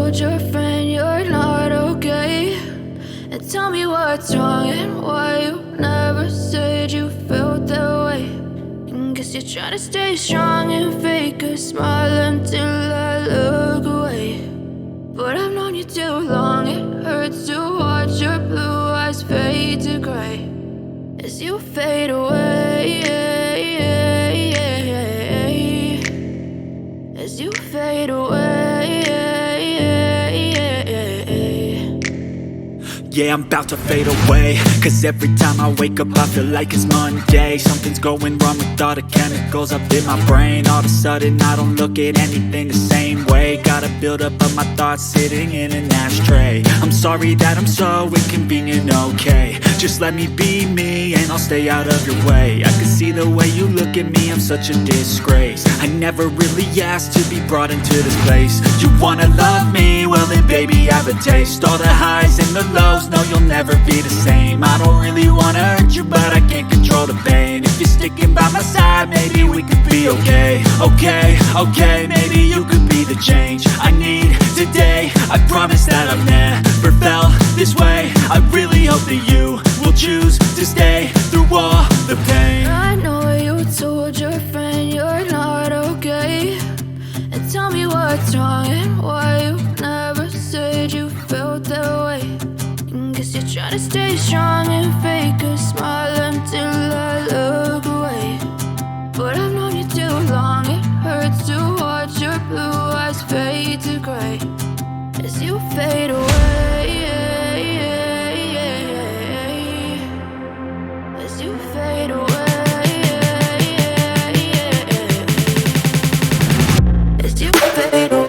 told your friend you're not okay? And tell me what's wrong and why you never said you felt that way. And guess you're trying to stay strong and fake a smile until I look away. But I've known you too long, it hurts to watch your blue eyes fade to gray as you fade away, as you fade away. Yeah, I'm about to fade away, cause every time I wake up I feel like it's Monday. Something's going wrong with all the chemicals up in my brain. All of a sudden I don't look at anything the same way. Got a build up of my thoughts sitting in an ashtray. I'm sorry that I'm so inconvenient, okay? Just let me be me and I'll stay out of your way. I can see the way you look at me, I'm such a disgrace. I never really asked to be brought into this place. You wanna love me? Well then baby have a taste. All the highs and the lows, no, you'll never be the same. I don't really wanna hurt you, but I can't control the pain. If you're sticking by my side, maybe we could be okay. Okay, maybe you could be the change I need today. I promise that I've never felt this way. I really hope that you will choose to stay through all the pain. I know you told your friend you're not okay. And tell me what's wrong and why you never said you felt that way. Guess you're trying to stay strong and fake a smile until I look away. But I've known you too long, it hurts to watch your blue eyes fade to gray as you fade away, as you fade away, as you fade away.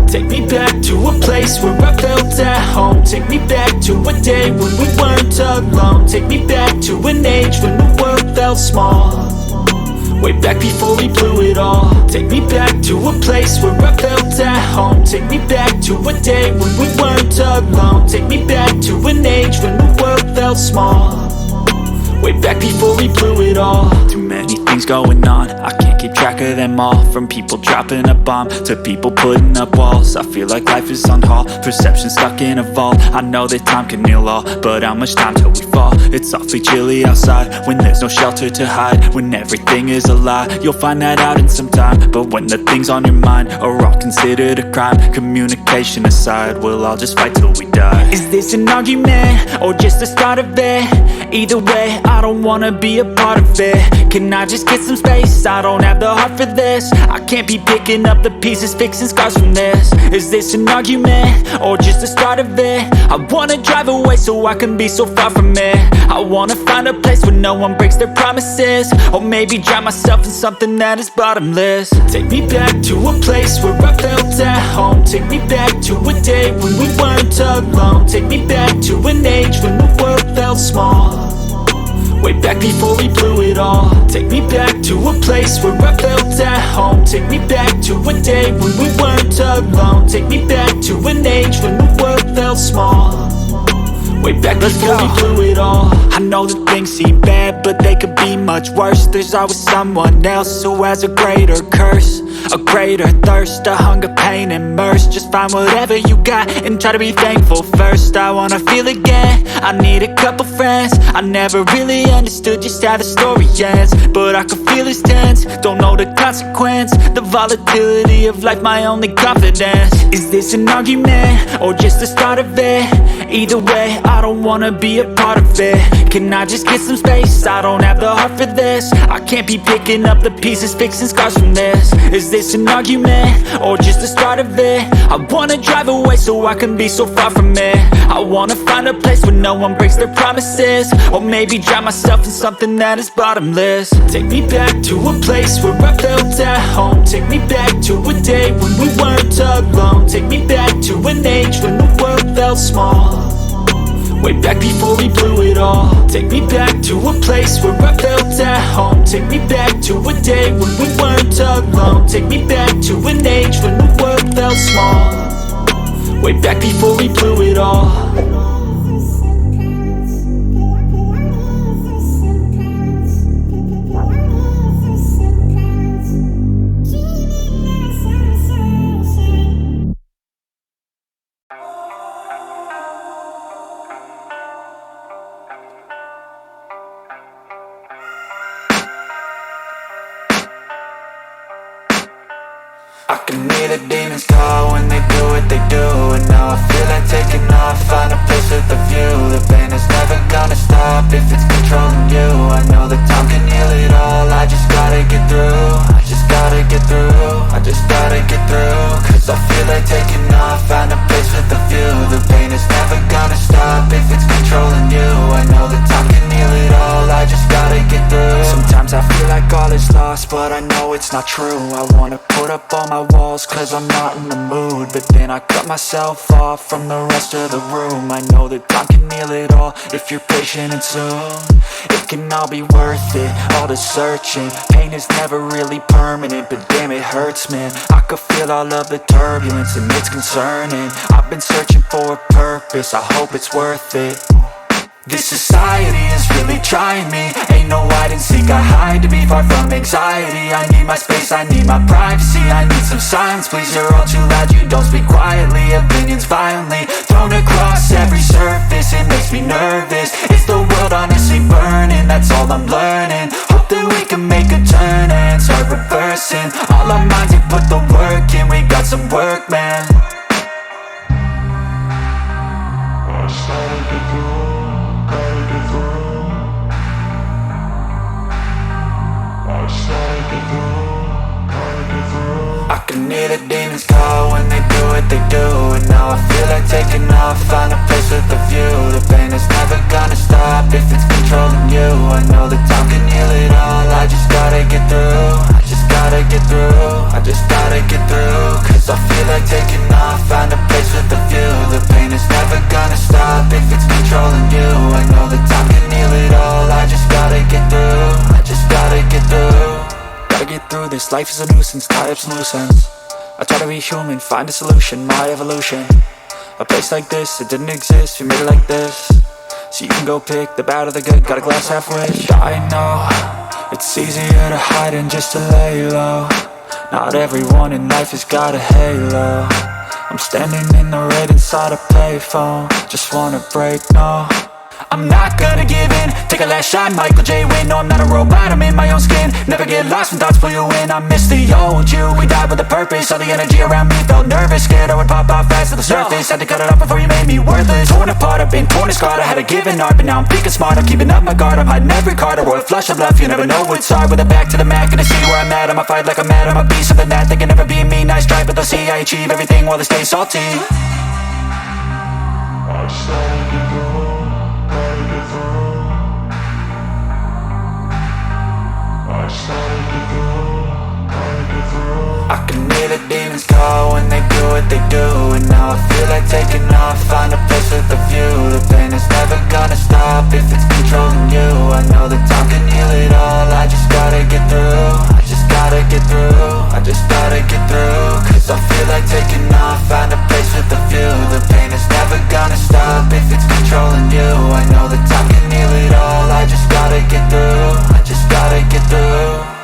Take me back to a place where I felt at home. Take me back to a day when we weren't alone. Take me back to an age when the world felt small. Way back before we blew it all. Take me back to a place where I felt at home. Take me back to a day when we weren't alone. Take me back to an age when the world felt small. Way back before we blew it all. Too many things going on, I can't keep track of them all. From people dropping a bomb to people putting up walls. I feel like life is on hold, perception stuck in a vault. I know that time can heal all, but how much time till we fall? It's awfully chilly outside when there's no shelter to hide. When everything is a lie, you'll find that out in some time. But when the things on your mind are all considered a crime, communication aside, we'll all just fight till we die. Is this an argument or just the start of it? Either way, I don't wanna be a part of it. Can I just get some space? I don't have the heart for this. I can't be picking up the pieces, fixing scars from this. Is this an argument or just the start of it? I wanna drive away so I can be so far from it. I wanna find a place where no one breaks their promises, or maybe drown myself in something that is bottomless. Take me back to a place where I felt at home. Take me back to a day when we weren't alone. Take me back to an age when the world felt small, way back before we blew it all. Take me back to a place where I felt at home. Take me back to a day when we weren't alone. Take me back to an age when the world felt small, way back before we blew it all. I know that things seem bad, but they could be much worse. There's always someone else who has a greater curse, a greater thirst, a hunger, pain, and mercy. Just find whatever you got and try to be thankful first. I wanna feel again, I need a couple friends. I never really understood just how the story ends, but I can feel it's tense, don't know the consequence. The volatility of life, my only confidence. Is this an argument or just the start of it? Either way, I don't wanna be a part of it. Can I just get some space? I don't have the heart for this. I can't be picking up the pieces, fixing scars from this. Is this an argument or just the start of it? I wanna drive away so I can be so far from it. I wanna find a place where no one breaks their promises, or maybe drown myself in something that is bottomless. Take me back to a place where I felt at home. Take me back to a day when we weren't alone. Take me back to an age when the world felt small, way back before we blew it all. Take me back to a place where I felt at home. Take me back to a day when we weren't alone. Take me back to an age when the world felt small, way back before we blew it all. I can hear the demons call when they do what they do, and now I feel like taking off, find a place with a view. The pain is never gonna stop if it's controlling you. I know that time can heal it all, I just gotta get through. I just gotta get through, I just gotta get through. Cause I feel like taking off, find a place with a view. The pain is never gonna stop if it's controlling you. I know that time can heal it all, I just gotta get through. Sometimes I feel like all is lost, but I know it's not true. I wanna put up all my walls cause I'm not in the mood, but then I cut myself off from the rest of the room. I know that time can heal it all if you're patient, and soon it can all be worth it, all the searching. Pain is never really permanent, but damn it hurts, man. I could feel all of the turbulence and it's concerning. I've been searching for a purpose, I hope it's worth it. This society is really trying me. Ain't no hide and seek, I hide to be far from anxiety. I need my space, I need my privacy. I need some silence, please, you're all too loud. You don't speak quietly, opinions violently thrown across every surface. It makes me nervous, is the world honestly burning? That's all I'm learning. Hope that we can make a turn and start reversing. All our minds have put the work in, we got some work, man. I started to grow. I can hear the demons call when they do what they do, and now I feel like taking off, find a place with a view. The pain is never gonna stop if it's controlling you. I know that time can heal it all, I just gotta get through. I just gotta get through, I just gotta get through. Cause I feel like taking off, find a place with a view. The pain is never gonna stop if it's controlling you. I know that time can heal it all, I just gotta get through. I just gotta get through. Gotta get through this, life is a nuisance, tie up some loose ends. I try to be human, find a solution, my evolution. A place like this, it didn't exist, we made it like this. So you can go pick the bad or the good, got a glass half wish. I know It's easier to hide than just to lay low. Not everyone in life has got a halo. I'm standing in the red inside a payphone. Just wanna break, no, I'm not gonna give in. Take a last shot, Michael J. Win. No, I'm not a robot, I'm in my own skin. Never get lost when thoughts pull you in. I miss the old you, we died with a purpose. All the energy around me felt nervous. Scared I would pop out fast to the surface. Had to cut it off before you made me worthless. Torn apart, I've been torn and scarred. I had a given art, but now I'm peaking smart. I'm keeping up my guard, I'm hiding every card. A royal flush of love, you never know what's hard. With a back to the mat, gonna see where I'm at. I'ma fight like I'm mad, I'ma be something that they can never be me. Nice try, but they'll see I achieve everything while they stay salty. I just gotta get through. I can hear the demons call when they do what they do. And now I feel like taking off, find a place with a view. The pain is never gonna stop if it's controlling you. I know that time can heal it all, I just gotta get through. I just gotta get through, I just gotta get through. Cause I feel like taking off, find a place with a view. The pain is never gonna stop if it's controlling you. I know that time can heal it all, I just gotta get through. I just gotta get through.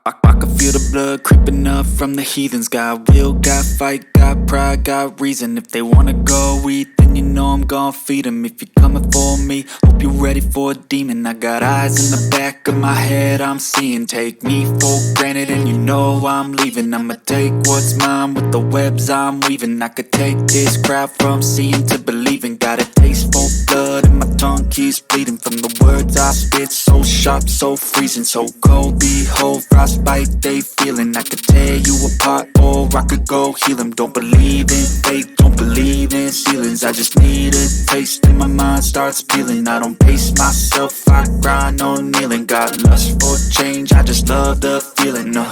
I can feel the blood creeping up from the heathens. Got will, got fight, got pride, got reason. If they wanna go eat, then you know I'm gon' feed them. If you're coming for me, hope you're ready for a demon. I got eyes in the back of my head, I'm seeing. Take me for granted and you know I'm leaving. I'ma take what's mine with the webs I'm weaving. I could take this crowd from seeing to believing. Got a taste for blood and my tongue keeps bleeding. From the words I spit, so sharp, so freezing. So cold, behold, frostbite they feeling. I could tear you apart or I could go heal them. Don't believe in fate, don't believe in ceilings. I just need a taste and my mind starts peeling. I don't pace myself, I grind on kneeling. Got lust for change, I just love the feeling. I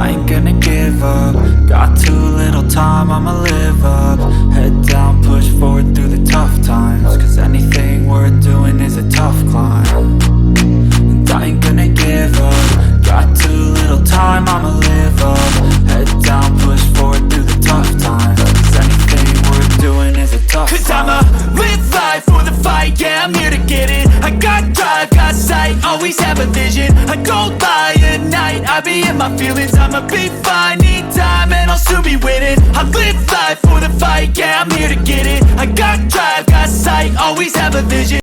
ain't gonna give up. Got too little time, I'ma live up. Head down, push forward through the tough times. Cause anything worth doing is a tough climb. And I ain't gonna give up. Got too little time, I'ma live up. Head down, push forward through the tough times. Cause anything worth doing is a tough climb. Cause I'ma live life for the fight, yeah, I'm here to get it. I got drive, got sight, always have a vision. I go by at night, I be in my feelings. I'ma be fine, need time, and I'll soon be winning. I live life for the fight, yeah, I'm here to get it. I got drive, got sight, always have a vision.